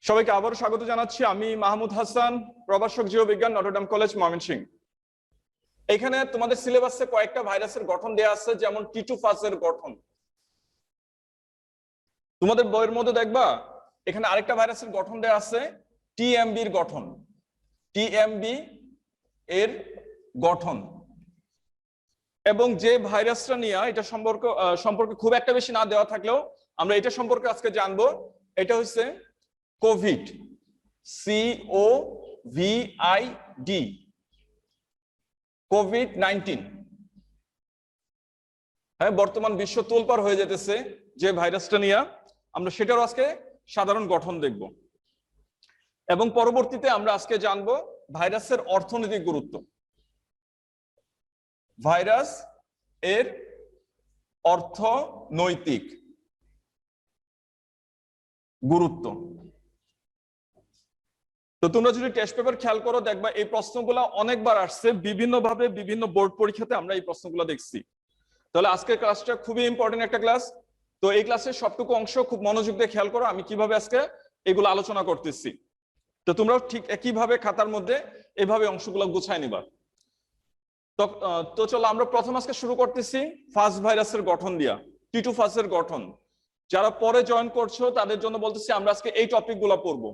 সবাইকে আবারও স্বাগত জানাচ্ছি। আমি মাহমুদ হাসান, প্রভাষক জীববিজ্ঞান, নটরডেম কলেজ, ময়মনসিংহ। এখানে তোমাদের সিলেবাসে কয়েকটা ভাইরাসের গঠন দেয়া আছে, যেমন টিটুফাসের গঠন। তোমাদের বইয়ের মধ্যে দেখবা এখানে আরেকটা ভাইরাসের গঠন দেয়া আছে, টিএমবি এর গঠন। টিএমবি এর গঠন এবং যে ভাইরাসটা নিয়ে এটা সম্পর্কে খুব একটা বেশি না দেওয়া থাকলেও আমরা এটা সম্পর্কে আজকে জানবো। এটা হচ্ছে কোভিড, COVID, COVID-19। হ্যাঁ, বর্তমান বিশ্ব তোলপাড় হয়ে যেতেছে যে ভাইরাসটা নিয়ে, আমরা সেটারও আজকে সাধারণ গঠন দেখব এবং পরবর্তীতে আমরা আজকে জানবো ভাইরাসের অর্থনৈতিক গুরুত্ব, ভাইরাস এর অর্থনৈতিক গুরুত্ব। তো তোমরা যদি টেস্ট পেপার খেয়াল করো দেখবা এই প্রশ্নগুলো অনেকবার আসছে, বিভিন্নভাবে বিভিন্ন বোর্ড পরীক্ষাতে আমরা এই প্রশ্নগুলো দেখছি। তাহলে আজকের ক্লাসটা খুবই ইম্পর্টেন্ট একটা ক্লাস। তো এই ক্লাসের সবটুকু অংশ খুব মনোযোগ দিয়ে খেয়াল করো আমি কিভাবে আজকে এগুলো আলোচনা করতেছি। তো তোমরাও ঠিক একইভাবে খাতার মধ্যে এভাবে অংশগুলো গুছায় নিবা। তো চলো আমরা প্রথম আজকে শুরু করতেছি ফাস ভাইরাসের গঠন দিয়া, টিটুফাসের গঠন। যারা পরে জয়েন করছো তাদের জন্য বলতেছি আমরা আজকে এই টপিকগুলো পড়বো।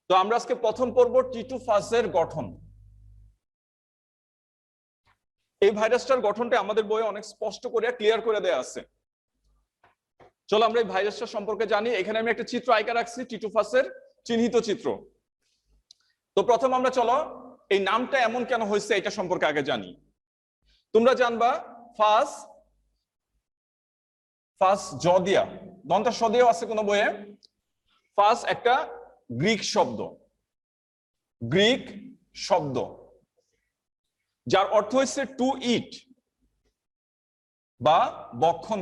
তো আমরা আজকে প্রথম পড়ব টিটুফাসের গঠন। এই ভাইরাসটার গঠনটা আমাদের বইয়ে অনেক স্পষ্ট করে ক্লিয়ার করে দেয়া আছে। চলো আমরা এই ভাইরাসটা সম্পর্কে জানি। এখানে আমি একটা চিত্র আঁকা রাখছি, টিটুফাসের চিহ্নিত চিত্র। তো প্রথম আমরা চলো এই নামটা এমন কেন হয়েছে এটা সম্পর্কে আগে জানি। তোমরা জানবা ফাস জদিয়া, দন্তা সদিয়াও আছে কোন বইয়ে। ফাস একটা গ্রিক শব্দ যার অর্থ হচ্ছে টু ইট বা ভক্ষণ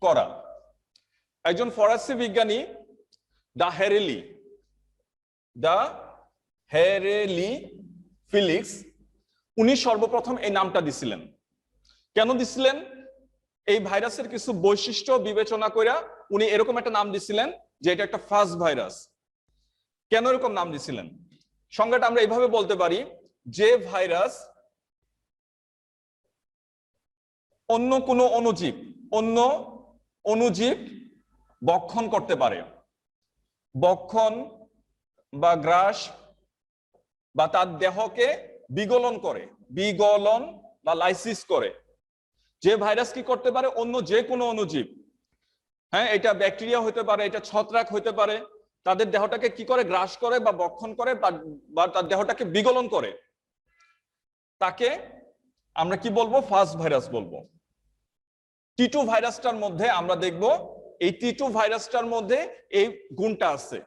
করা। একজন ফরাসি বিজ্ঞানী দা হেরেলি ফিলিক্স, উনি সর্বপ্রথম এই নামটা দিছিলেন। কেন দিছিলেন? এই ভাইরাসের কিছু বৈশিষ্ট্য বিবেচনা করে উনি এরকম একটা নাম দিছিলেন যে এটা একটা ফাস ভাইরাস। কেন এরকম নাম দিছিলেন? সংজ্ঞাটা আমরা এইভাবে বলতে পারি, যে ভাইরাস অন্য কোনো অণুজীব ভক্ষণ করতে পারে, ভক্ষণ বা গ্রাস বা তার দেহকে বিগলন বা লাইসিস করে। যে ভাইরাস কি করতে পারে? অন্য যে কোনো অণুজীব, হ্যাঁ, এটা ব্যাকটেরিয়া হতে পারে, এটা ছত্রাক হতে পারে, তাদের দেহটাকে কি করে? গ্রাস করে বা ভক্ষণ করে বা তার দেহটাকে বিগলন করে, তাকে আমরা কি বলবো? ফাস ভাইরাস বলবো। টিটু ভাইরাসটার মধ্যে আমরা দেখব এই টিটু ভাইরাসটার মধ্যে এই গুণটা আছে,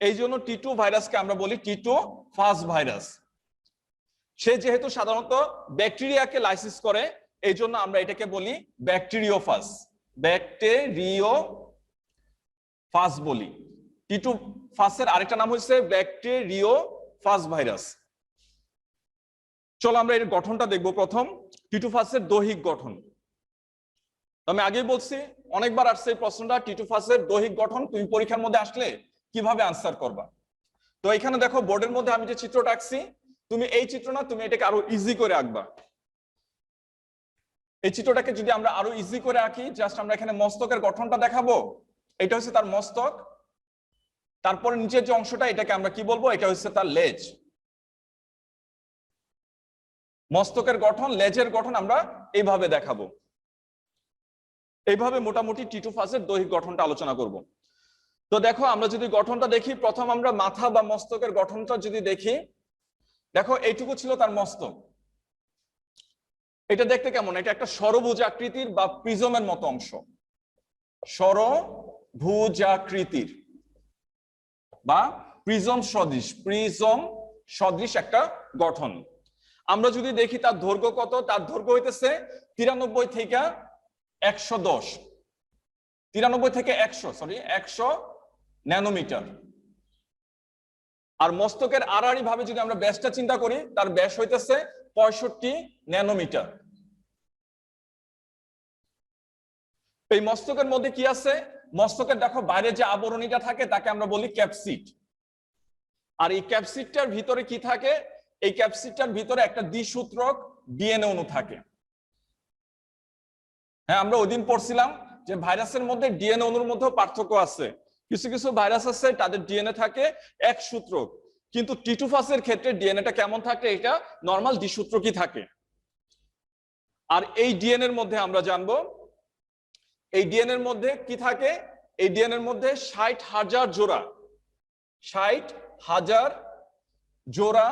এই জন্য টিটু ভাইরাসকে আমরা বলি টিটু ফাস ভাইরাস। সে যেহেতু সাধারণত ব্যাকটেরিয়াকে লাইসিস করে, এই জন্য আমরা এটাকে বলি ব্যাকটেরিওফাস বলি। টিটু ফাসের আরেকটা নাম হচ্ছে ব্যাকটেরিওফাস ভাইরাস। চলো আমরা এর গঠনটা দেখব। প্রথম টিটুফাসের দৈহিক গঠন। আমি আগেই বলছি, অনেকবার আসছে এই প্রশ্নটা, টিটুফাসের দৈহিক গঠন তুমি পরীক্ষার মধ্যে আসলে কিভাবে আনসার করবা। তো এখানে দেখো বোর্ডের মধ্যে আমি যে চিত্রটা আঁকছি, তুমি এই চিত্র না, তুমি এটাকে আরো ইজি করে আঁকবা। এই চিত্রটাকে যদি আমরা আরো ইজি করে আঁকি, জাস্ট আমরা এখানে মস্তকের গঠনটা দেখাবো। এটা হচ্ছে তার মস্তক, তারপর নিচের যে অংশটা এটাকে আমরা কি বলবো? এটা হচ্ছে তার লেজ। মস্তকের গঠন, লেজের গঠন আমরা এইভাবে দেখাবো। এইভাবে মোটামুটি টিটুফাসের দৈহিক গঠনটা আলোচনা করব। তো দেখো আমরা যদি গঠনটা দেখি, প্রথম আমরা মাথা বা মস্তকের গঠনটা যদি দেখি, দেখো এইটুকু ছিল তার মস্তক। এটা দেখতে কেমন? এটা একটা ষড়ভুজ আকৃতির বা প্রিজমের মতো অংশ, ষড়ভুজাকৃতির বা প্রিজম সদৃশ একটা গঠন। আমরা যদি দেখি তার দৈর্ঘ্য কত, তার দৈর্ঘ্য হইতেছে 93 থেকে 110, 93 থেকে 100 ন্যানোমিটার। আর মস্তকের আড়াআড়ি ভাবে যদি আমরা ব্যাসটা চিন্তা করি, তার ব্যাস হইতেছে 65 ন্যানোমিটার। এই মস্তকের মধ্যে কি আছে? মস্তকের দেখো বাইরে যে আবরণীটা থাকে তাকে আমরা বলি ক্যাপসিড। আর এই ক্যাপসিডটার ভিতরে কি থাকে? এই ক্যাপসিডটার ভিতরে একটা দ্বিসূত্রক ডিএনএ অণু থাকে। হ্যাঁ, আমরা ওইদিন পড়ছিলাম যে ভাইরাসের মধ্যে ডিএনএ অণুর মধ্যেও পার্থক্য আছে। কিছু কিছু ভাইরাস আছে তাদের ডিএনএ থাকে এক সূত্রক, কিন্তু টিটুফাসের ক্ষেত্রে ডিএনএটা কেমন থাকে? এটা নরমাল দ্বিসূত্রকই থাকে। আর এই ডিএনএ এর মধ্যে আমরা জানবো এই ডিএনএ এর মধ্যে কি থাকে। এই ডিএনএ এর মধ্যে 60,000 জোড়া 60,000 জোড়া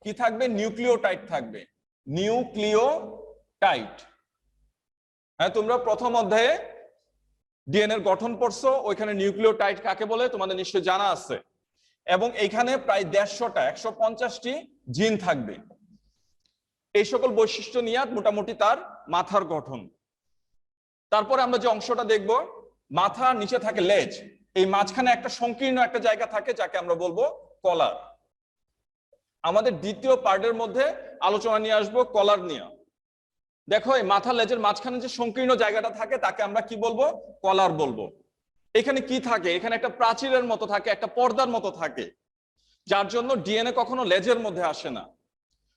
কি থাকবে? নিউক্লিওটাইড থাকবে, নিউক্লিওটাইড। হ্যাঁ, তোমরা প্রথম অধ্যায়ে ডিএনএ এর গঠন পড়ছো, ওইখানে নিউক্লিওটাইড কাকে বলে তোমাদের নিশ্চয়ই জানা আছে। এবং এইখানে প্রায় 150টা 150টি জিন থাকবে। এই সকল বৈশিষ্ট্য নিয়ে মোটামুটি তার মাথার গঠন। তারপরে আমরা যে অংশটা দেখব, মাথার নিচে থাকে লেজ, এই মাঝখানে একটা সংকীর্ণ একটা জায়গা থাকে যাকে আমরা বলবো কলার। আমাদের দ্বিতীয় পার্টের মধ্যে আলোচনা নিয়ে আসবো কলার নিয়ে। দেখো এই মাথা লেজের মাঝখানে যে সংকীর্ণ জায়গাটা থাকে তাকে আমরা কি বলবো? কলার বলবো। এখানে কি থাকে? এখানে একটা প্রাচীরের মতো থাকে, একটা পর্দার মতো থাকে, যার জন্য ডিএনএ কখনো লেজের মধ্যে আসে না।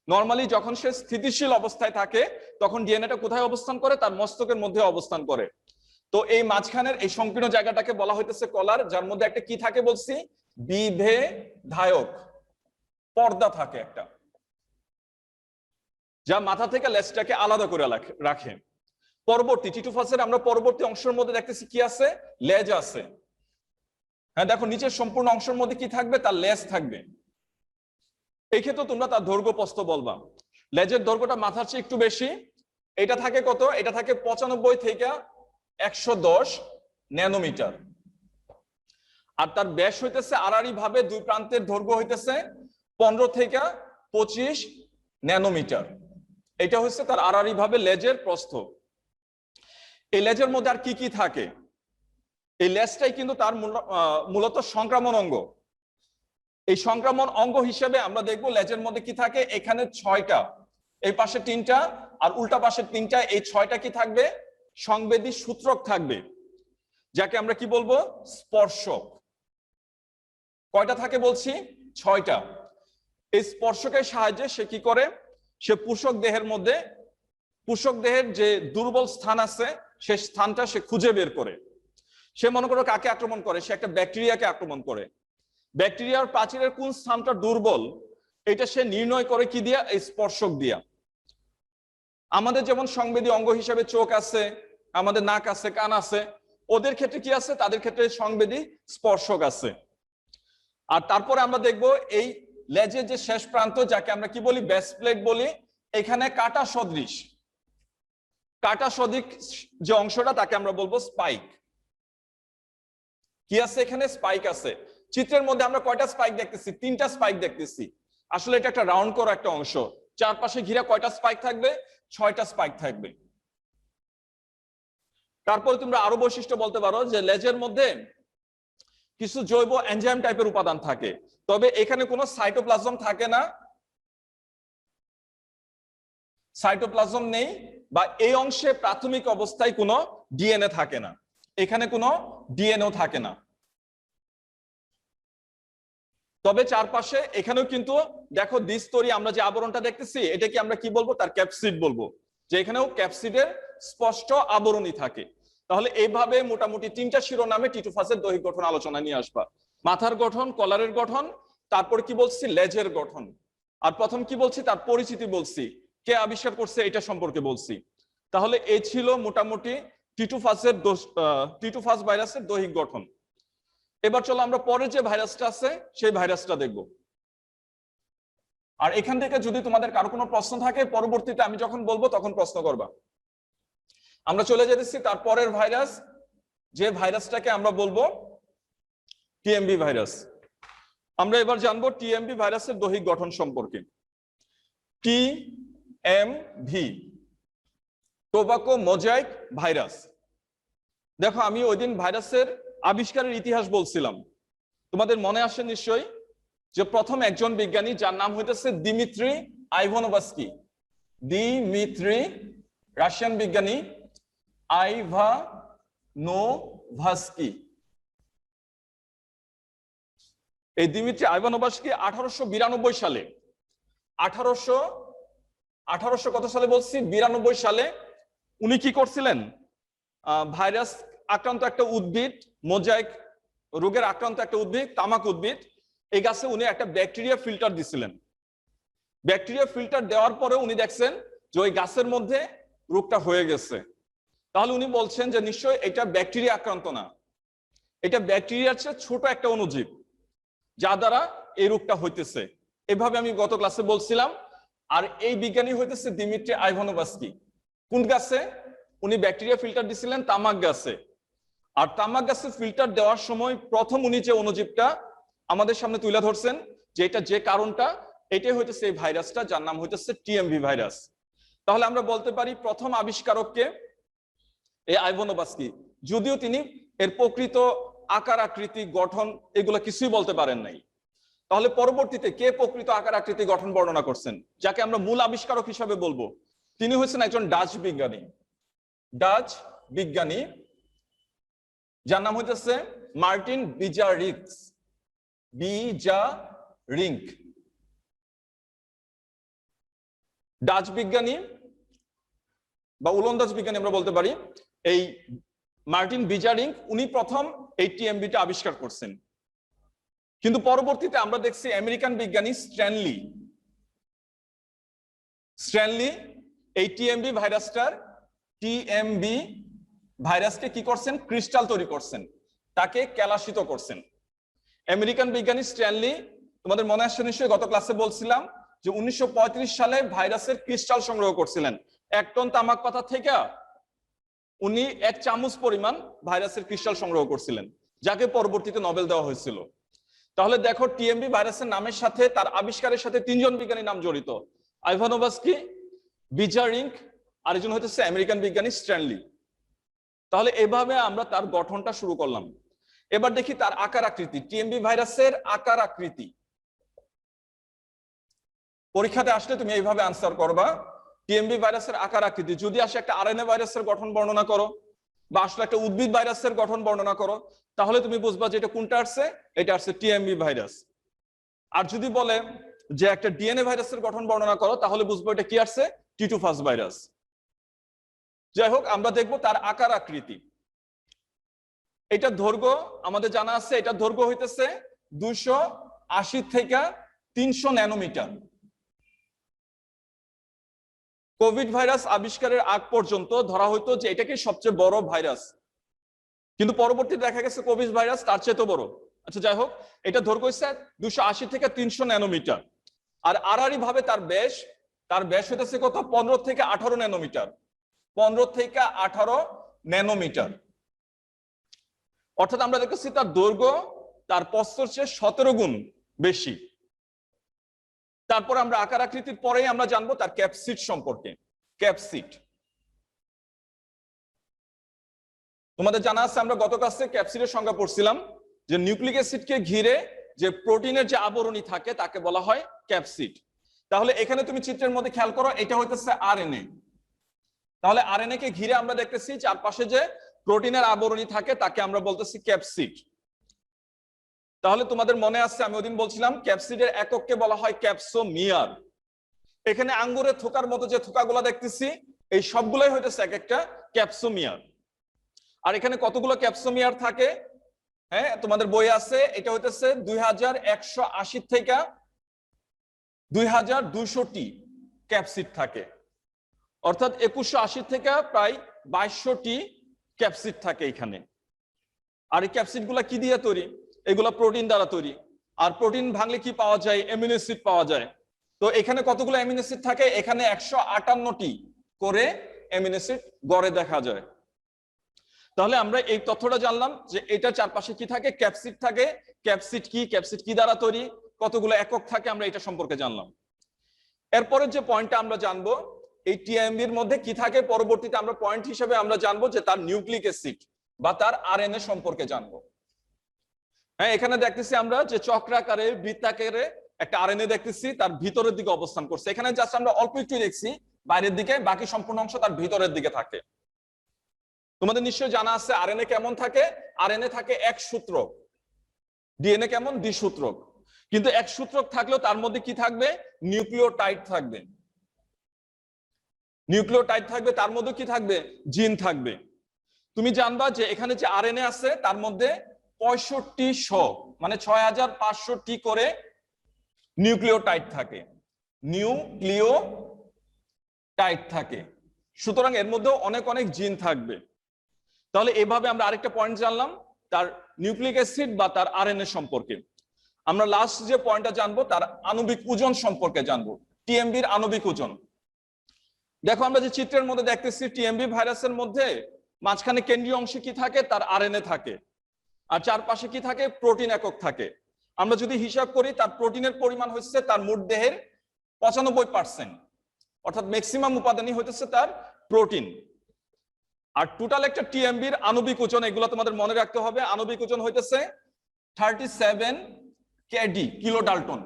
নর্মালি যখন সে স্থিতিশীল অবস্থায় থাকে তখন ডিএনএটা কোথায় অবস্থান করে? তার মস্তকের মধ্যে অবস্থান করে। তো এই মাঝখানের এই সংকীর্ণ জায়গাটাকে বলা হইতেছে কলার, যার মধ্যে একটা কি থাকে বলছি? বিভেদায়ক পর্দা থাকে একটা, যা মাথা থেকে লেজটাকে আলাদা করে রাখে। পরবর্তী টিটুফাসের আমরা পরবর্তী অংশের মধ্যে দেখতেছি কি আছে? লেজ আছে। হ্যাঁ, দেখো নিচের সম্পূর্ণ অংশের মধ্যে কি থাকবে? তার লেজ থাকবে। এই ক্ষেত্রে তোমরা তার দৈর্ঘ্য প্রস্থ বলবা। লেজের দৈর্ঘ্যটা মাথার চেয়ে একটু বেশি। এটা থাকে কত? এটা থাকে 95 থেকে 110 ন্যানোমিটার। আর তার ব্যাস হইতেছে আড়াআড়ি ভাবে দুই প্রান্তের দৈর্ঘ্য হইতেছে 15 থেকে 25 ন্যানোমিটার। এটা হচ্ছে তার আড়াআড়ি ভাবে লেজের প্রস্থ। এই লেজের মধ্যে আর কি কি থাকে? এই লেজটাই কিন্তু তার মূলত সংক্রামণ অঙ্গ। এই সংক্রামণ অঙ্গ হিসেবে আমরা দেখবো লেজের মধ্যে কি থাকে? এখানে 6টা, এই পাশে 3টা, আর উল্টা পাশে 3টা। এই 6টা কি থাকবে? সংবেদী সূত্রক থাকবে, যাকে আমরা কি বলবো? স্পর্শক। কয়টা থাকে বলছি? 6টা। এই স্পর্শকের সাহায্যে সে কি করে? সে পোষক দেহের মধ্যে পোষক দেহের যে দুর্বল স্থান আছে সে স্থানটা সে খুঁজে বের করে। সে মনে করো কাকে আক্রমণ করে? সে একটা ব্যাকটেরিয়াকে আক্রমণ করে। ব্যাকটেরিয়ার প্রাচীরের কোন স্থানটা দুর্বল এটা সে নির্ণয় করে কি দিয়া? এই স্পর্শক দিয়া। আমাদের যেমন সংবেদী অঙ্গ হিসেবে চোখ আছে, আমাদের নাক আছে, কান আছে, ওদের ক্ষেত্রে কি আছে? তাদের ক্ষেত্রে সংবেদী স্পর্শক আছে। আর তারপরে আমরা দেখব এই লেজের যে শেষ প্রান্ত, যাকে আমরা কি বলি? বেস প্লেট বলি। এখানে কাটা সদৃশ যে অংশটা তাকে আমরা বলবো স্পাইক। কি আছে এখানে? স্পাইক আছে। চিত্রের মধ্যে আমরা কয়টা স্পাইক দেখতেছি? 3টা স্পাইক দেখতেছি। আসলে এটা একটা রাউন্ড করা একটা অংশ। চারপাশে ঘিরে কয়টা স্পাইক থাকবে? 6টা স্পাইক থাকবে। তারপরে তোমরা আরো বৈশিষ্ট্য বলতে পারো যে লেজের মধ্যে কিছু জৈব এনজাইম টাইপের উপাদান থাকে, তবে এখানে কোনো সাইটোপ্লাজম থাকে না, সাইটোপ্লাজম নেই, বা এই অংশে প্রাথমিক অবস্থায় কোনো ডিএনএ থাকে না। এখানে কোনো ডিএনএও থাকে না। তবে চারপাশে এখানেও কিন্তু দেখো দ্বিস্তরী আমরা যে আবরণটা দেখতেছি, এটাকে আমরা কি বলবো? তার ক্যাপসিড বলবো, যে এখানেও ক্যাপসিডের স্পষ্ট আবরণী থাকে। তাহলে এইভাবে মোটামুটি 3টা শিরোনামে টিটুফাসের দৈহিক গঠন আলোচনা নিয়ে আসবা। মাথার গঠন, কলারের গঠন, তারপর কি বলছি? লেজের গঠন। আর প্রথম কি বলছি? তার পরিচিতি বলছি, কে আবিষ্কার করছে এটা সম্পর্কে বলছি। তাহলে এই ছিল মোটামুটি টিটুফাস ভাইরাসের দৈহিক গঠন। এবার চলো আমরা পরে যে ভাইরাসটা আছে সেই ভাইরাসটা দেখব। আর এখান থেকে যদি তোমাদের কারো কোনো প্রশ্ন থাকে পরবর্তীতে আমি যখন বলবো তখন প্রশ্ন করবা। আমরা চলে যেতেছি তার পরের ভাইরাস, যে ভাইরাসটাকে আমরা বলবো টিএমভি ভাইরাস। আমরা এবার জানবো টিএমভি ভাইরাসের দৈহিক গঠন সম্পর্কে। TMV, tobacco mosaic virus. দেখো আমি ওই দিন ভাইরাসের আবিষ্কারের ইতিহাস বলছিলাম, তোমাদের মনে আসে নিশ্চয়ই যে প্রথম একজন বিজ্ঞানী যার নাম হইতেছে দিমিত্রি আইভানোভস্কি। দিমিত্রি, রাশিয়ান বিজ্ঞানী, আইভানোভস্কি ভাস্কি। এই দিমিত্রি আইভানোভাস্কি 1892 সালে 1800 কত সালে বলছি 92 সালে উনি কি করছিলেন, ভাইরাস আক্রান্ত একটা উদ্ভিদ, মোজাইক রোগের আক্রান্ত একটা উদ্ভিদ, তামাক উদ্ভিদ, এই গাছে উনি একটা ব্যাকটেরিয়া ফিল্টার দিছিলেন। ব্যাকটেরিয়া ফিল্টার দেওয়ার পরে উনি দেখছেন যে ওই গাছের মধ্যে রোগটা হয়ে গেছে। তাহলে উনি বলছেন যে নিশ্চয়ই এটা ব্যাকটেরিয়া আক্রান্ত না, এটা ব্যাকটেরিয়ার চেয়ে ছোট একটা অণুজীব যা দ্বারা এই রোগটা হইতেছে। এভাবে আমি গত ক্লাসে বলছিলাম। আর এই বিজ্ঞানী হইতেছে দিমিত্রি আইভানোভাস্কি। কোন গাছে উনি ব্যাকটেরিয়া ফিল্টার দিছিলেন? তামাক গাছে। আর তামাক গাছে ফিল্টার দেওয়ার সময় প্রথম উনি যে অণুজীবটা আমাদের সামনে তুলে ধরছেন, যে এটা যে কারণটা, এটাই হইতেছে এই ভাইরাসটা, যার নাম হইতেছে টিএমভি ভাইরাস। তাহলে আমরা বলতে পারি প্রথম আবিষ্কারককে এই আইভানোভাস্কি, যদিও তিনি এর প্রকৃত আকার আকৃতি গঠন এগুলো কিছুই বলতে পারেন নাই। তাহলে পরবর্তীতে কে প্রকৃত আকার আকৃতি গঠন বর্ণনা করছেন, যাকে আমরা মূল আবিষ্কারক হিসাবে বলবো, তিনি হচ্ছেন একজন ডাচ বিজ্ঞানী। ডাচ বিজ্ঞানী যার নাম হইতেছে মার্টিন বিজারিঙ্ক। বিজারিঙ্ক ডাচ বিজ্ঞানী বা উলন্দাজ বিজ্ঞানী আমরা বলতে পারি। এই মার্টিন বিজারিঙ্ক উনি প্রথম এই টিএমবিটা আবিষ্কার করছেন। কিন্তু পরবর্তীতে আমরা দেখছি আমেরিকান বিজ্ঞানী স্ট্যানলি এই টিএমবি ভাইরাসকে কি করছেন? ক্রিস্টাল তৈরি করছেন, তাকে কেলাসিত করছেন। আমেরিকান বিজ্ঞানী স্ট্যানলি, তোমাদের মনে আসছে নিশ্চয়ই গত ক্লাসে বলছিলাম যে 1935 সালে ভাইরাসের ক্রিস্টাল সংগ্রহ করছিলেন। 1 টন তামাক পাতা থেকে উনি 1 চামচ পরিমাণ ভাইরাসের ক্রিস্টাল সংগ্রহ করছিলেন, যাকে পরবর্তীতে নোবেল দেওয়া হয়েছিল। তাহলে দেখো টিএমবি ভাইরাসের নামের সাথে তার আবিষ্কারের সাথে 3 জন বিজ্ঞানী নাম জড়িত, আইভানোভাস্কি, বিজারিঙ্ক, আর একজন হচ্ছে আমেরিকান বিজ্ঞানী স্ট্যানলি। তাহলে এভাবে আমরা তার গঠনটা শুরু করলাম। এবার দেখি তার আকার আকৃতি, টিএমবি ভাইরাসের আকার আকৃতি। পরীক্ষাতে আসলে তুমি এইভাবে আনসার করবা, টিএমবি ভাইরাসের আকার আকৃতি। যদি আসে একটা আরএনএ ভাইরাসের গঠন বর্ণনা করো, বা আসলে একটা উদ্ভিদ ভাইরাসের গঠন বর্ণনা করো, তাহলে তুমি বুঝবা যে এটা কোনটা আসছে, এটা আসছে টিএমবি ভাইরাস। আর যদি বলে যে একটা ডিএনএ ভাইরাসের গঠন বর্ণনা করো, তাহলে বুঝবো এটা কি আসছে, টিটুফাস ভাইরাস। যাই হোক, আমরা দেখবো তার আকার আকৃতি। এটা দৈর্ঘ্য আমাদের জানা আছে, এটা দৈর্ঘ্য হইতেছে 280 থেকে 300 ন্যানোমিটার। কোভিড ভাইরাস আবিষ্কারের আগ পর্যন্ত ধরা হইতো যে এটাকে সবচেয়ে বড় ভাইরাস, কিন্তু পরবর্তীতে দেখা গেছে কোভিড ভাইরাস তার চেয়ে তো বড়। আচ্ছা যাই হোক, এটা দৈর্ঘ্য হচ্ছে 280 থেকে 300 ন্যানোমিটার। আর আড়াআড়ি ভাবে তার ব্যাস হইতেছে কত, 15 থেকে 18 ন্যানোমিটার। 15 থেকে 18 ন্যানোমিটার। অর্থাৎ আমরা দেখতেছি তার দৈর্ঘ্য তার প্রস্থের চেয়ে 17 গুণ বেশি। তারপর আমরা আকার আকৃতির পরেই আমরা জানবো তার ক্যাপসিড সম্পর্কে। ক্যাপসিড তোমাদের জানা আছে, আমরা গত ক্লাসে ক্যাপসিডের সংজ্ঞা পড়ছিলাম যে নিউক্লিক অ্যাসিডকে ঘিরে যে প্রোটিনের যে আবরণী থাকে তাকে বলা হয় ক্যাপসিড। তাহলে এখানে তুমি চিত্রের মধ্যে খেয়াল করো, এটা হইতেছে আরএনএ। তাহলে আরএনএ কে ঘিরে আমরা দেখতেছি চারপাশে যে প্রোটিনের আবরণী থাকে তাকে আমরা বলতেছি ক্যাপসিড। তাহলে তোমাদের মনে আছে আমি ওদিন বলছিলাম ক্যাপসিডের একককে বলা হয় ক্যাপসোমিয়ার। এখানে আঙ্গুরের থোকার মতো যে থোকাগুলো দেখতেছি এই সবগুলাই হইতেছে এক একটা ক্যাপসোমিয়ার। আর এখানে কতগুলো ক্যাপসোমিয়ার থাকে? হ্যাঁ, তোমাদের বই আছে, এটা হইতেছে 2180 থেকে 2200টি ক্যাপসিড থাকে। অর্থাৎ 2180 থেকে প্রায় 2200টি ক্যাপসিড থাকে এখানে। আর এই ক্যাপসিড গুলা কি দিয়ে তৈরি? এগুলা প্রোটিন দ্বারা তৈরি। আর প্রোটিন ভাঙলে কি পাওয়া যায়? অ্যামিনো অ্যাসিড পাওয়া যায়। তো এখানে কতগুলো অ্যামিনো অ্যাসিড থাকে? এখানে 158টি করে অ্যামিনো অ্যাসিড গড়ে দেখা যায়। তাহলে আমরা এই তথ্যটা জানলাম যে এটা চারপাশে কি থাকে, ক্যাপসিড থাকে। ক্যাপসিড কি দ্বারা তৈরি, কতগুলো একক থাকে, আমরা এটা সম্পর্কে জানলাম। এরপরের যে পয়েন্টটা আমরা জানবো, এই টিএমবির মধ্যে কি থাকে, পরবর্তীতে আমরা পয়েন্ট হিসেবে আমরা জানবো যে তার নিউক্লিক অ্যাসিড বা তার আরএনএ সম্পর্কে জানবো। হ্যাঁ, এখানে দেখতেছি আমরা যে চক্রাকারে বৃত্তাকারে একটা আরএনএ দেখতেছি, তার ভিতরের দিকে অবস্থান করছে। এখানে জাস্ট আমরা অল্প একটু দেখছি বাইরের দিকে, বাকি সম্পূর্ণ অংশ তার ভিতরের দিকে থাকে। তোমাদের নিশ্চয়ই জানা আছে আরএনএ কেমন থাকে, আরএনএ থাকে এক সূত্রক, ডিএনএ কেমন দ্বিসূত্রক। কিন্তু এক সূত্রক থাকলেও তার মধ্যে কি থাকবে, নিউক্লিওটাইড থাকবে, নিউক্লিওটাইড থাকবে, তার মধ্যে কি থাকবে, জিন থাকবে। তুমি জানবা যে এখানে যে আরএনএ আছে তার মধ্যে 6500 মানে 6500টি করে নিউক্লিওটাইড থাকে, নিউক্লিওটাইড থাকে। সুতরাং এর মধ্যেও অনেক অনেক জিন থাকবে। তাহলে এভাবে আমরা আরেকটা পয়েন্ট জানলাম তার নিউক্লিক অ্যাসিড বা তার আরএনএ সম্পর্কে। আমরা লাস্ট যে পয়েন্টটা জানবো তার আণবিক ওজন সম্পর্কে জানবো, টিএমবির আণবিক ওজন। দেখো আমরা যে চিত্রের মধ্যে দেখতেছি টিএমবি ভাইরাসের মধ্যে মাঝখানে কেন্দ্রীয় অংশে কি থাকে, তার আরএনএ থাকে, আর চারপাশে কি থাকে, প্রোটিন একক থাকে। আমরা যদি হিসাব করি তার প্রোটিনের পরিমাণ হচ্ছে তার মোট দেহের 95%, অর্থাৎ ম্যাক্সিমাম উপাদানই হইতেছে তার প্রোটিন। আর টোটাল একটা টিএমবির আণবিক ওজন, এগুলো তোমাদের মনে রাখতে হবে, আণবিক ওজন হইতেছে 37 কেডি, কিলো ডাল্টন,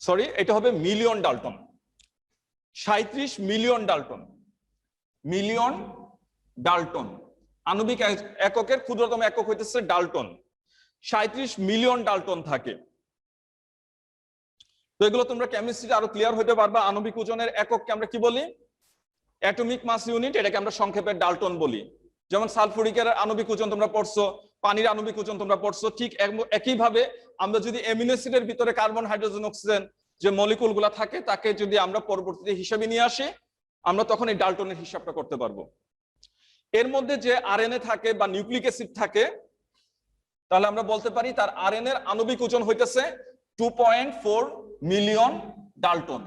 সরি এটা হবে million Dalton, 37 million Dalton, million Dalton. আণবিক এককের ক্ষুদ্রতম একক হইতেছে ডাল্টন, 37 মিলিয়ন ডাল্টন থাকে। তো এগুলো তোমরা কেমিস্ট্রিতে আরো ক্লিয়ার হইতে পারবা। আণবিক ওজনের একককে আমরা কি বলি, অ্যাটমিক মাস ইউনিট, এটাকে আমরা সংক্ষেপে ডাল্টন বলি। যেমন সালফুরিকের আণবিক ওজন তোমরা পড়ছো, পানির আণবিক ওজন তোমরা পড়ছো, ঠিক একইভাবে আমরা যদি অ্যামিনো অ্যাসিডের ভিতরে কার্বন, হাইড্রোজেন, অক্সিজেন যে মলিকুল গুলা থাকে তাকে যদি আমরা পরবর্তীতে হিসাবে নিয়ে আসি, আমরা তখন এই ডাল্টনের হিসাবটা করতে পারবো। এর মধ্যে যে আরএনএ থাকে বা নিউক্লিক অ্যাসিড থাকে, তাহলে আমরা বলতে পারি তার আরএনএ এর আণবিক ওজন হইতেছে 2.4 মিলিয়ন ডাল্টন।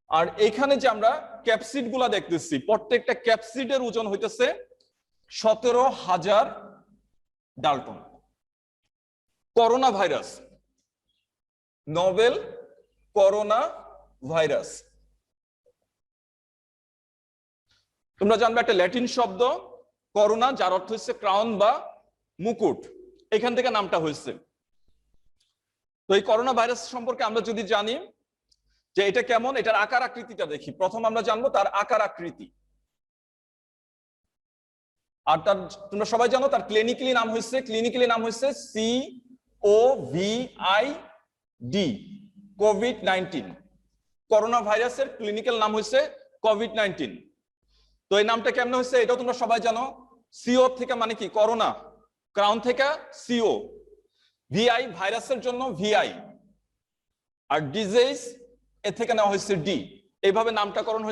আর এখানে যে আমরা ক্যাপসিড গুলা দেখতেছি, প্রত্যেকটা ক্যাপসিডের ওজন হইতেছে 17,000 Dalton. Corona virus, novel corona virus, তোমরা জানবে একটা ল্যাটিন শব্দ করোনা, যার অর্থ হচ্ছে ক্রাউন বা মুকুট, এখান থেকে নামটা হয়েছে। তো এই করোনা ভাইরাস সম্পর্কে আমরা যদি জানি যে এটা কেমন, এটার আকার আকৃতিটা দেখি। প্রথম আমরা জানবো তার আকার আকৃতি। আর তার তোমরা সবাই জানো তার ক্লিনিক্যালি নাম হয়েছে COVID, কোভিড-19। করোনা ভাইরাসের ক্লিনিক্যাল নাম হয়েছে কোভিড-19। তো এই নামটা কেমন হয়েছে এটাও তোমরা সবাই জানো। সিও থেকে মানে কি, করোনা, ক্রাউন থেকে সিও, ভিআই ভাইরাসের জন্য ভিআই, আর ডিজিজ এ থেকে নেওয়া হয়েছে ডি, এইভাবে নামকরণ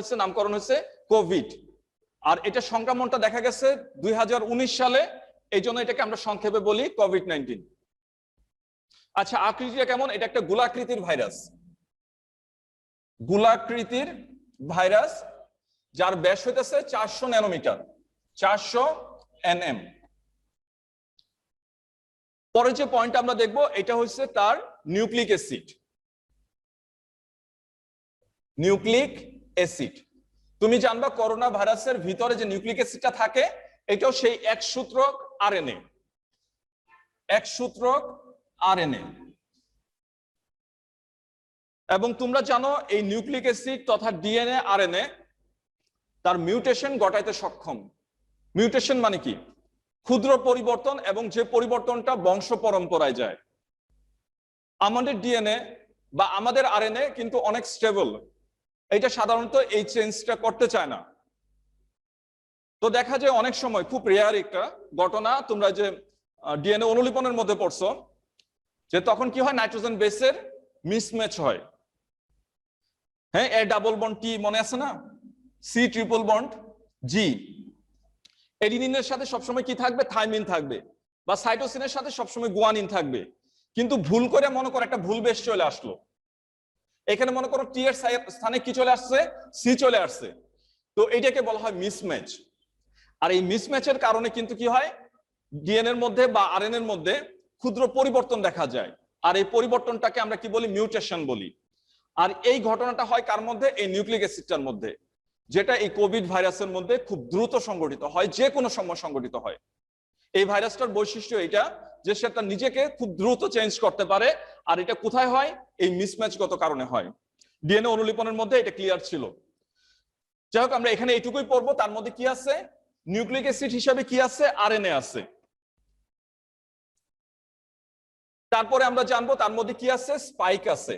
হয়েছে কোভিড। আর এটা সংক্রমণটা দেখা গেছে 2019 সালে, এই জন্য এটাকে আমরা সংক্ষেপে বলি কোভিড-19। আচ্ছা আকৃতিটা কেমন, এটা একটা গোলাকৃতির ভাইরাস, গোলাকৃতির ভাইরাস, যার ব্যাস হইতেছে 400 ন্যানোমিটার, 400 nm। পরের যে পয়েন্ট আমরা দেখব এটা হচ্ছে তার নিউক্লিক অ্যাসিড। নিউক্লিক অ্যাসিড, তুমি জানবা করোনা ভাইরাসের ভিতরে যে নিউক্লিক অ্যাসিডটা থাকে এটাও সেই এক সূত্রক আরএনএ, এক সূত্রক আরএনএ। এবং তোমরা জানো এই নিউক্লিক অ্যাসিড তথা ডিএনএ, আরএনএ তার মিউটেশন ঘটাইতে সক্ষম। মিউটেশন মানে কি, ক্ষুদ্র পরিবর্তন, এবং যে পরিবর্তনটা বংশ পরম্পরায় যায়। আমাদের ডিএনএ বা আমাদের আরএনএ কিন্তু অনেক স্টেবল, এটা সাধারণত এই চেঞ্জটা করতে চায় না। তো দেখা যায় অনেক সময়, খুব রেয়ার একটা ঘটনা, তোমরা যে ডিএনএ অনুলিপনের মধ্যে পড়ছো, যে তখন কি হয়, নাইট্রোজেন বেসের মিসম্যাচ হয়। হ্যাঁ, এ ডাবল বন্ড টি মনে আছে না, সি ট্রিপল বন্ড জি। এডিনিনের সাথে সবসময় কি থাকবে, থাইমিন থাকবে, বা সাইটোসিনের সাথে সবসময় গুয়ানিন থাকবে। কিন্তু ভুল করে মনে করো একটা ভুল বেশ চলে আসলো, এখানে মনে করো টি এর স্থানে কি চলে আসছে, সি চলে আসছে। তো এটাকে বলা হয় মিসম্যাচ। আর এই মিসম্যাচের কারণে কিন্তু কি হয়, ডিএনএ এর মধ্যে বা আরএনএ এর মধ্যে ক্ষুদ্র পরিবর্তন দেখা যায়। আর এই পরিবর্তনটাকে আমরা কি বলি, মিউটেশন বলি। আর এই ঘটনাটা হয় কার মধ্যে, এই নিউক্লিক অ্যাসিডটার মধ্যে, যেটা এই কোভিড ভাইরাসের মধ্যে খুব দ্রুত সংগঠিত হয়, যে কোনো সময় সংগঠিত হয়। এই ভাইরাসটার বৈশিষ্ট্য এটা যে সেটা নিজেকে খুব দ্রুত চেঞ্জ করতে পারে। আর এটা কোথায় হয়, এই মিসম্যাচগত কারণে হয়। ডিএনএ অনুলিপনের মধ্যে এটা ক্লিয়ার ছিল। যাই হোক, আমরা এখানে এইটুকুই পড়বো। তার মধ্যে কি আছে? নিউক্লিক অ্যাসিড হিসাবে কি আছে? আরএনএ আছে। তারপরে আমরা জানবো তার মধ্যে কি আছে? স্পাইক আছে।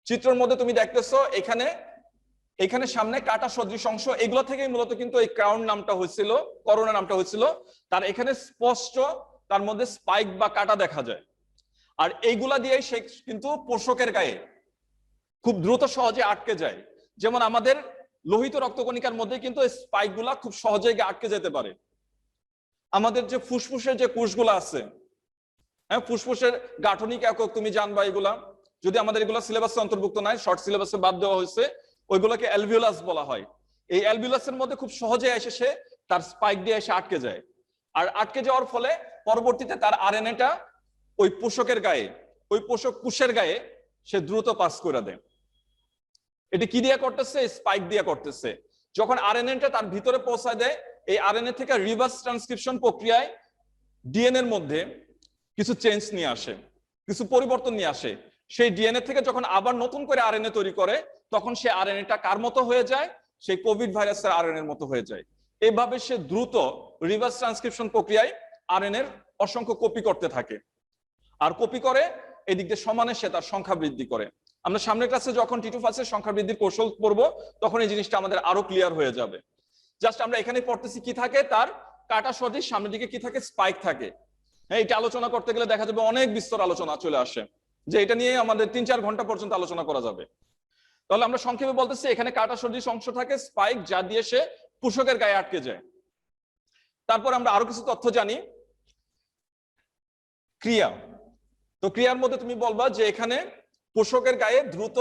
চিত্রের মধ্যে তুমি দেখতেছো এখানে সামনে কাটা সদৃশ অংশ, এগুলো থেকেই মূলত কিন্তু এই ক্রাউন নামটা হয়েছিল, করোনা নামটা হয়েছিল। তার এখানে স্পষ্ট তার মধ্যে স্পাইক বা কাটা দেখা যায়। আর এইগুলা দিয়েই সে কিন্তু পোষকের গায়ে খুব দ্রুত সহজে আটকে যায়। যেমন আমাদের লোহিত রক্তকণিকার মধ্যে কিন্তু স্পাইক গুলা খুব সহজে আটকে যেতে পারে। আমাদের যে ফুসফুসের যে কোষগুলো আছে, হ্যাঁ, ফুসফুসের গাঠনিক একক তুমি জানবা এগুলা, যদি আমাদের এগুলা সিলেবাসে অন্তর্ভুক্ত নাই, শর্ট সিলেবাসে বাদ দেওয়া হয়েছে, ওইগুলোকে অ্যালভিওলাস বলা হয়। এই অ্যালভিওলাসের মধ্যে খুব সহজে এসে সে তার স্পাইক দিয়ে এসে আটকে যায়। আর আটকে যাওয়ার ফলে পরবর্তীতে তার আরএনএটা ওই পোষকের গায়ে, ওই পোষক কোষের গায়ে সে দ্রুত পাস করে দেয়। এটা কি দিয়ে করতেছে? স্পাইক দিয়ে করতেছে। যখন আরএনএটা তার ভিতরে পৌঁছায় দেয়, এই আরএনএ থেকে রিভার্স ট্রান্সক্রিপশন প্রক্রিয়ায় ডিএনএ এর মধ্যে কিছু চেঞ্জ নিয়ে আসে, কিছু পরিবর্তন নিয়ে আসে। সেই ডিএনএ থেকে যখন আবার নতুন করে আরএনএ তৈরি করে, তখন সে আরএনএটা কার মতো হয়ে যায়? সেই কোভিড ভাইরাসের আরএনএ এর মতো হয়ে যায়। এইভাবে সে দ্রুত রিভার্স ট্রান্সক্রিপশন প্রক্রিয়ায় আরএনএ এর অসংখ্য কপি করতে থাকে। আর কপি করে এদিক দিয়ে সমানে সে তার সংখ্যা বৃদ্ধি করে। আমরা সামনের ক্লাসে যখন টিটোফাসের সংখ্যা বৃদ্ধির কৌশল পড়বো, তখন এই জিনিসটা আমাদের আরো ক্লিয়ার হয়ে যাবে। জাস্ট আমরা এখানে পড়তেছি কি থাকে, তার কাটা সদৃশ সামনের দিকে কি থাকে? স্পাইক থাকে। হ্যাঁ, এটা আলোচনা করতে গেলে দেখা যাবে অনেক বিস্তর আলোচনা চলে আসে, যে এটা নিয়ে আমাদের 3-4 ঘন্টা পর্যন্ত আলোচনা করা যাবে। তাহলে আমরা সংক্ষেপে বলতেছি, এখানে কাটা সদৃশ অংশ থাকে, স্পাইক, যা দিয়ে সে পোষকের গায়ে আটকে যায়। তারপর আমরা আরো কিছু তথ্য জানি। ক্রিয়া, তো ক্রিয়ার মধ্যে তুমি বলবা যে এখানে পোষকের গায়ে দ্রুত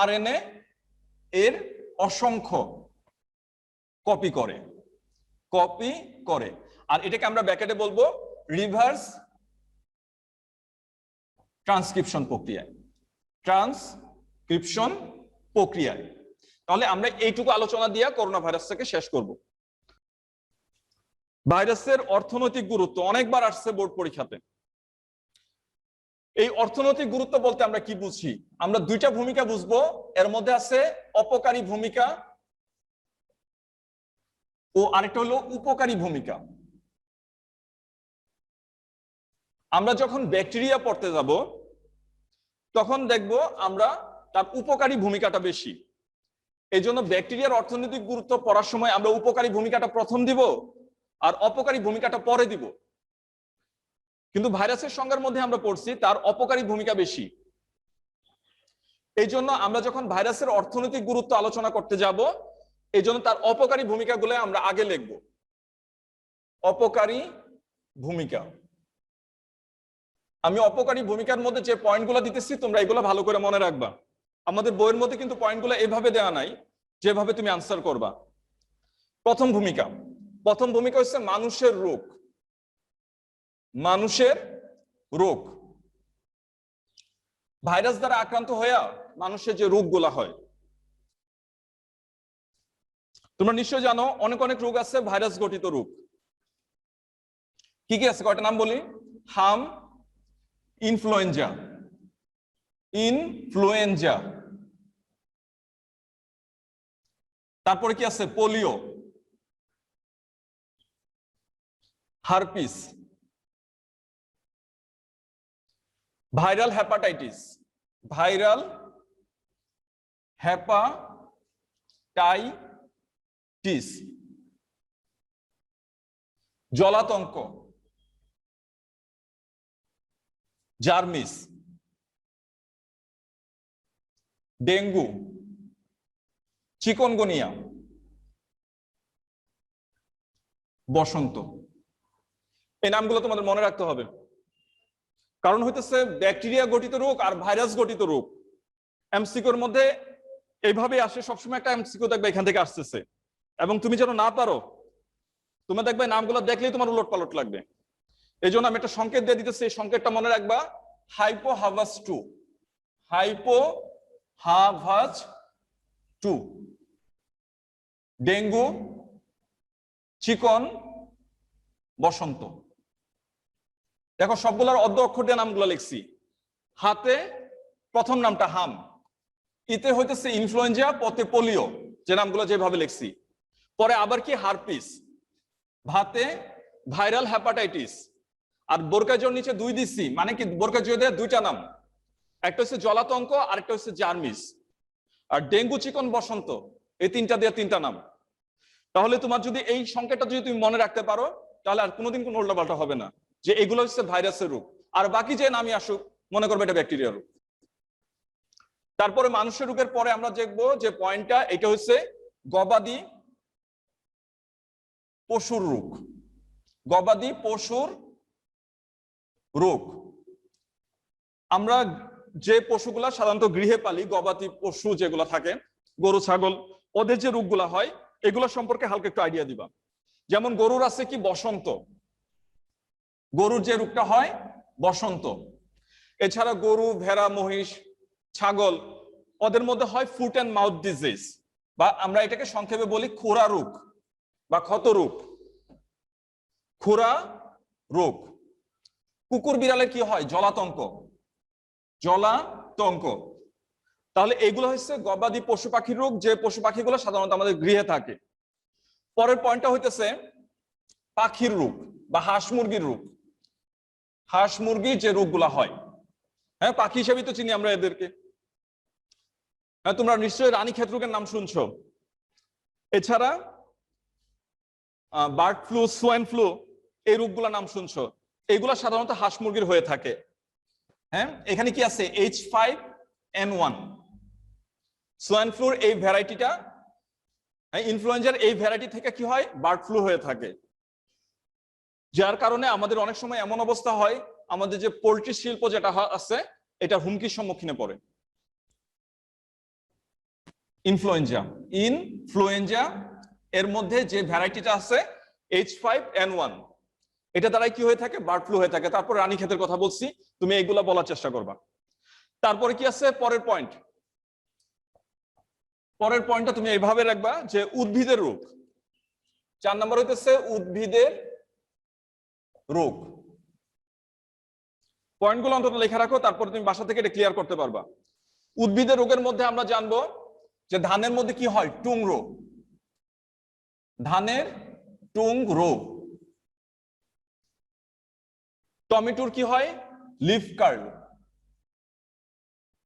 আরএনএ এর অসংখ্য কপি করে। আর এটাকে আমরা ব্র্যাকেটে বলবো রিভার্স ট্রান্সক্রিপশন প্রক্রিয়ায়। তাহলে আমরা এইটুকু আলোচনা দিয়ে করোনা ভাইরাসটাকে শেষ করব। ভাইরাসের অর্থনৈতিক গুরুত্ব অনেকবার আসছে বোর্ড পরীক্ষাতে। এই অর্থনৈতিক গুরুত্ব বলতে আমরা কি বুঝি? আমরা দুইটা ভূমিকা বুঝবো। এর মধ্যে আছে অপকারী ভূমিকা ও আরেকটা হলো উপকারী ভূমিকা। আমরা যখন ব্যাকটেরিয়া পড়তে যাব, তখন দেখব আমরা তার উপকারী ভূমিকাটা বেশি। এই জন্য ব্যাকটেরিয়ার অর্থনৈতিক গুরুত্ব পড়ার সময় আমরা উপকারী ভূমিকাটা প্রথম দিব আর অপকারী ভূমিকাটা পরে দিব। কিন্তু ভাইরাসের সংজ্ঞার মধ্যে আমরা পড়ছি তার অপকারী ভূমিকা বেশি। এই জন্য আমরা যখন ভাইরাসের অর্থনৈতিক গুরুত্ব আলোচনা করতে যাব, এই জন্য তার অপকারী ভূমিকাগুলো আমরা আগে লিখব। অপকারী ভূমিকা, আমি অপকারী ভূমিকার মধ্যে যে পয়েন্টগুলো দিতেছি তোমরা এগুলো ভালো করে মনে রাখবা। আমাদের বইয়ের মধ্যে কিন্তু পয়েন্টগুলো এভাবে দেওয়া নাই যেভাবে তুমি আনসার করবা। প্রথম ভূমিকা হচ্ছে মানুষের রোগ। ভাইরাস দ্বারা আক্রান্ত হয়ে মানুষের যে রোগগুলা হয়, তোমরা নিশ্চয় জানো অনেক অনেক রোগ আছে ভাইরাস গঠিত রোগ। কি কি আছে? কয়টা নাম বলি। হাম, ইনফ্লুয়েঞ্জা, তারপরে কি আছে? পোলিও, হারপিস, ভাইরাল হেপাটাইটিস, জলাতঙ্ক, জার্মিস, ডেঙ্গু, চিকনগুনিয়া, বসন্ত। এই নামগুলো তোমাদের মনে রাখতে হবে, কারণ হইতেছে ব্যাকটেরিয়া গঠিত রোগ আর ভাইরাস গঠিত রোগ। এমসিকিউর মধ্যে এইভাবে আসে, সবসময় একটা এমসিকিউ দেখবে এখান থেকে আসতেছে, এবং তুমি যেন না পারো, তুমি দেখবে নামগুলো দেখলেই তোমার উলট পালট লাগবে। এই জন্য আমি একটা সংকেত দিয়ে দিতেছি, এই সংকেতটা মনে রাখবা। হাইপোহাভাস 2, ডেঙ্গু, চিকন, বসন্ত। দেখো সবগুলোর অর্ধ অক্ষর দিয়ে নামগুলো লিখছি। হাতে প্রথম নামটা হাম, ইতে হইতেছে ইনফ্লুয়েঞ্জা, পথে পোলিও, যে নামগুলো যেভাবে লিখছি। পরে আবার কি হারপিস, ভাতে ভাইরাল হ্যাপাটাইটিস, আর বোরকাজোর নিচে 2 দিচ্ছি, মানে কি বোরকাজোদের 2টা নাম, একটা হচ্ছে জলাতঙ্ক আর একটা হচ্ছে জার্মিস। আর ডেঙ্গু, চিকন, বসন্ত, এই 3টা দিয়ে 3টা নাম। তাহলে তোমার যদি এই সংখ্যাটা যদি তুমি মনে রাখতে পারো, তাহলে আর কোনোদিন কোনো উল্টাপাল্টা হবে না, যে এগুলো হচ্ছে ভাইরাসের রোগ। আর বাকি যে নামই আসুক মনে করবে এটা ব্যাকটেরিয়ার রোগ। তারপরে মানুষের রোগের পরে আমরা দেখবো যে পয়েন্টটা, এটা হচ্ছে গবাদি পশুর রোগ। গবাদি পশুর রোগ, আমরা যে পশুগুলা সাধারণত গৃহে পালি, গবাদি পশু যেগুলা থাকে, গরু ছাগল, ওদের যে রোগগুলা হয় এগুলো সম্পর্কে হালকা একটু আইডিয়া দিবা। যেমন গরুর আছে কি বসন্ত, গরুর যে রোগটা হয় বসন্ত। এছাড়া গরু, ভেড়া, মহিষ, ছাগল, ওদের মধ্যে হয় ফুট অ্যান্ড মাউথ ডিজিজ, বা আমরা এটাকে সংক্ষেপে বলি খুরা রোগ বা ক্ষত রোগ। খুরা রোগ। কুকুর বিড়ালের কি হয় জলাতঙ্ক, জলাতঙ্ক। তাহলে এগুলো হচ্ছে গবাদি পশু পাখির রোগ, যে পশু পাখিগুলো সাধারণত আমাদের গৃহে থাকে। পরের পয়েন্টটা হইতেছে পাখির রোগ বা হাঁস মুরগির রোগ। হাঁস মুরগির যে রোগগুলা হয়, হ্যাঁ পাখি হিসেবে তো চিনি আমরা এদেরকে। হ্যাঁ তোমরা নিশ্চয়ই রানীক্ষেত রোগের নাম শুনছো। এছাড়া বার্ড ফ্লু, সোয়াইন ফ্লু, এই রোগগুলোর নাম শুনছো। এগুলা সাধারণত হাঁস মুরগির হয়ে থাকে। হ্যাঁ এখানে কি আছে H5N1, সোয়াইন ফ্লুর এই ভ্যারাইটিটা, ইনফ্লুয়েঞ্জার এই ভ্যারাইটি থেকে কি হয় বার্ড ফ্লু হয়ে থাকে। যার কারণে আমাদের অনেক সময় এমন অবস্থা হয়, আমাদের যে পোল্ট্রি শিল্প যেটা আছে এটা হুমকির সম্মুখীনে পড়ে। ইনফ্লুয়েঞ্জা এর মধ্যে যে ভ্যারাইটিটা আছে H5N1, এটা দ্বারাই কি হয়ে থাকে বার্ড ফ্লু হয়ে থাকে। তারপর রানীক্ষেতের কথা বলছি, তুমি এইগুলা বলার চেষ্টা করবা। তারপরে কি আছে পরের পয়েন্ট, পরের পয়েন্টটা তুমি এইভাবে রাখবা যে উদ্ভিদের রোগ। 4 নম্বর হইতেছে উদ্ভিদের রোগ। পয়েন্টগুলো অন্তত লেখা রাখো, তারপর তুমি বাসা থেকে এটা ক্লিয়ার করতে পারবা। উদ্ভিদের রোগের মধ্যে আমরা জানবো যে ধানের মধ্যে কি হয় টুং রোগ, ধানের টুং রোগ। টমেটোর কি হয় লিফ কার্ল,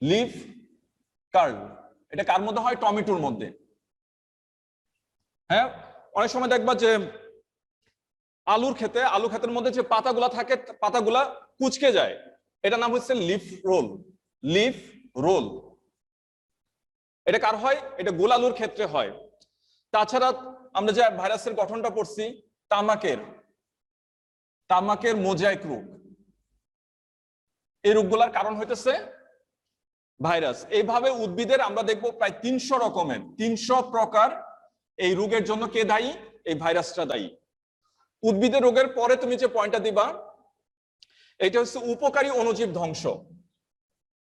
লিফ কার্ল। এটা কার মধ্যে হয় টমেটোর মধ্যে। হ্যাঁ অনেক সময় দেখবা যে আলু ক্ষেতের মধ্যে যে পাতাগুলা থাকে, পাতাগুলা কুচকে যায়, এটা নাম হচ্ছে লিফ রোল, লিফ রোল। এটা কার হয়, এটা গোল আলুর ক্ষেত্রে হয়। তাছাড়া আমরা যে ভাইরাসের গঠনটা পড়ছি, তামাকের মোজাইক রোগ, এই রোগগুলার কারণ হইতেছে ভাইরাস। এইভাবে উদ্ভিদের আমরা দেখবো প্রায় 300 রকমের, 300 প্রকার এই রোগের জন্য কে দায়ী, এই ভাইরাসটা দায়ী। উদ্ভিদের রোগের পরে তুমি যে পয়েন্টটা দিবা, এটা হচ্ছে উপকারী অণুজীব ধ্বংস।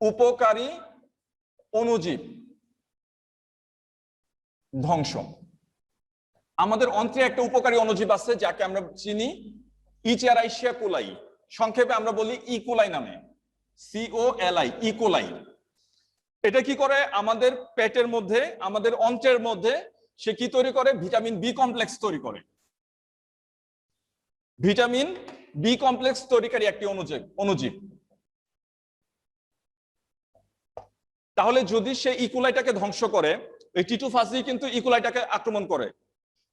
উপকারী অণুজীব ধ্বংস। আমাদের অন্ত্রে একটা উপকারী অণুজীব আছে যাকে আমরা চিনি ইচেরাইশিয়া কোলাই, সংক্ষেপে আমরা বলি ইকোলাই নামে, COLI, ইকোলাই। এটা কি করে আমাদের পেটের মধ্যে, আমাদের অন্ত্রের মধ্যে সে কি তৈরি করে, ভিটামিন বি কমপ্লেক্স তৈরি করে। ভিটামিন বি কমপ্লেক্স তৈরিকারী একটি অণুজীব। তাহলে যদি সে ইকোলাইটাকে ধ্বংস করে, এই টিটু ফাজি কিন্তু ইকোলাইটাকে আক্রমণ করে,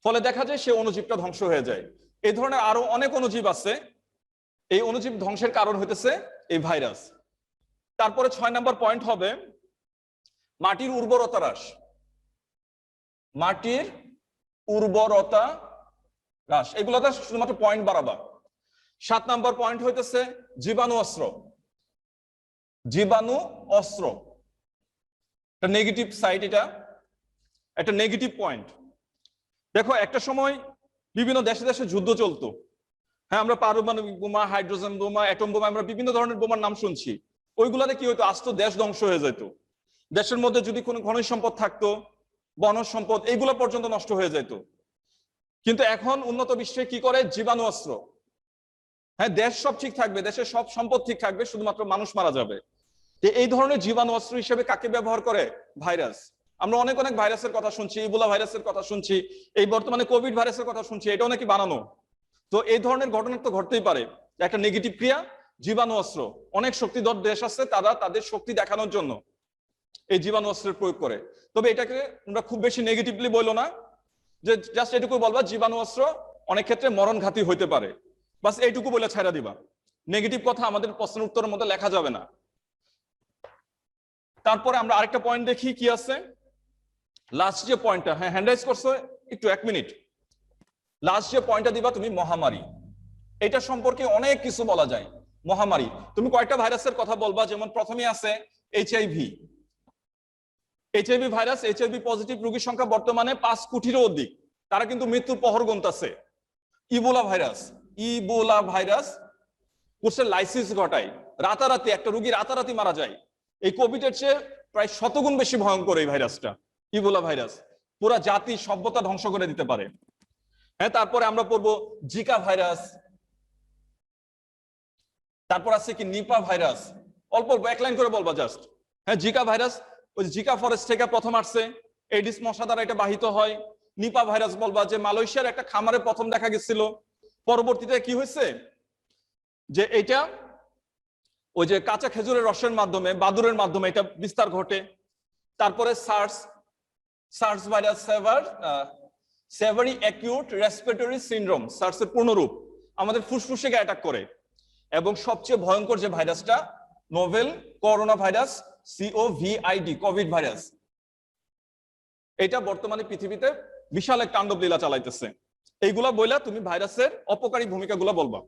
ফলে দেখা যায় সে অণুজীবটা ধ্বংস হয়ে যায়। এই ধরনের আরো অনেক অণুজীব আছে, এই অণুজীব ধ্বংসের কারণ হইতেছে এই ভাইরাস। তারপরে 6 নম্বর পয়েন্ট হবে মাটির উর্বরতা হ্রাস, মাটির উর্বরতা হ্রাস। এগুলোতে শুধুমাত্র পয়েন্ট বাড়াবা। 7 নম্বর পয়েন্ট হইতেছে জীবাণু অস্ত্র, জীবাণু অস্ত্র। একটা নেগেটিভ সাইড, এটা একটা নেগেটিভ পয়েন্ট। দেখো একটা সময় বিভিন্ন দেশে দেশে যুদ্ধ চলতো। হ্যাঁ আমরা পারমাণবিক বোমা, হাইড্রোজেন বোমা, অ্যাটম বোমা, আমরা বিভিন্ন ধরনের বোমার নাম শুনছি। ওইগুলাতে কি হইতো, আস্ত দেশ ধ্বংস হয়ে যেত। দেশের মধ্যে যদি কোনো খনিজ সম্পদ থাকতো, বনজ সম্পদ, এইগুলো পর্যন্ত নষ্ট হয়ে যেত। কিন্তু এখন উন্নত বিশ্বে কি করে, জীবাণু অস্ত্র। হ্যাঁ দেশ সব ঠিক থাকবে, দেশের সব সম্পদ ঠিক থাকবে, শুধুমাত্র মানুষ মারা যাবে। এই ধরনের জীবাণু অস্ত্র হিসেবে কাকে ব্যবহার করে, ভাইরাস। আমরা অনেক অনেক ভাইরাসের কথা শুনছি, ইবোলা ভাইরাসের কথা শুনছি, এই বর্তমানে কোভিড ভাইরাসের কথা শুনছি, এটাও নাকি বানানো। তো এই ধরনের ঘটনা তো ঘটতেই পারে। একটা নেগেটিভ ক্রিয়া, জীবাণু অস্ত্র, অনেক শক্তিধর দেশ আছে তারা তাদের শক্তি দেখানোর জন্য এই জীবাণু অস্ত্রের প্রয়োগ করে। তবে এটাকে তোমরা খুব বেশি নেগেটিভলি বলো না, যে জাস্ট এটুকু বলবা জীবাণু অস্ত্র অনেক ক্ষেত্রে মরণঘাতী হইতে পারে, বাস এইটুকু বলে ছাড়া দিবা। নেগেটিভ কথা আমাদের প্রশ্নের উত্তরের মধ্যে লেখা যাবে না। তারপরে আমরা আরেকটা পয়েন্ট দেখি কি আছে লাস্ট যে পয়েন্টটা, হ্যাঁ হ্যান্ড রাইজ করছো একটু, 1 মিনিট। লাস্ট যে পয়েন্টটা দিবা তুমি মহামারী, এটা সম্পর্কে অনেক কিছু বলা যায়। মহামারী তুমি কয়টা ভাইরাসের কথা বলবা, যেমন প্রথমে আছে এইচআইভি ভাইরাস। এইচআইভি পজিটিভ রোগীর সংখ্যা বর্তমানে 5 কোটিরও অধিক, তারা কিন্তু মৃত্যুর প্রহর গুনতাছে। ইবোলা ভাইরাস কোষের লাইসিস ঘটায়, রাতারাতি একটা রোগী রাতারাতি মারা যায়। এই কোভিড এর চেয়ে প্রায় 100 গুণ বেশি ভয়ঙ্কর এই ভাইরাসটা, ইবোলা ভাইরাস। পুরা জাতি সভ্যতা ধ্বংস করে দিতে পারে। হ্যাঁ, তারপরে আমরা পড়বো জিকা ভাইরাস, তারপর আছে কি নিপা ভাইরাস। অল্প অল্প 1 লাইন করে বলবা জাস্ট। হ্যাঁ, জিকা ভাইরাস ওই জিকা ফরেস্ট থেকে প্রথম আসছে, এডিস মশা দ্বারা এটা বাহিত হয়। নিপা ভাইরাস বলবা যে মালয়েশিয়ার একটা খামারে প্রথম দেখা গেছিল, পরবর্তীতে কি হয়েছে যে এটা ওই যে কাঁচা খেজুরের রসের মাধ্যমে, বাদুরের মাধ্যমে এটা বিস্তার ঘটে। তারপরে SARS virus, severe acute respiratory syndrome, সার্সের পূর্ণরূপ, আমাদের ফুসফুসে অ্যাটাক করে। এবং সবচেয়ে ভয়ঙ্কর যে ভাইরাসটা novel corona virus, COVID, covid virus, এটা বর্তমানে পৃথিবীতে বিশাল এক তাণ্ডব লীলা চালাইতেছে। এইগুলা বইলা তুমি ভাইরাসের অপকারী ভূমিকাগুলো বলবা।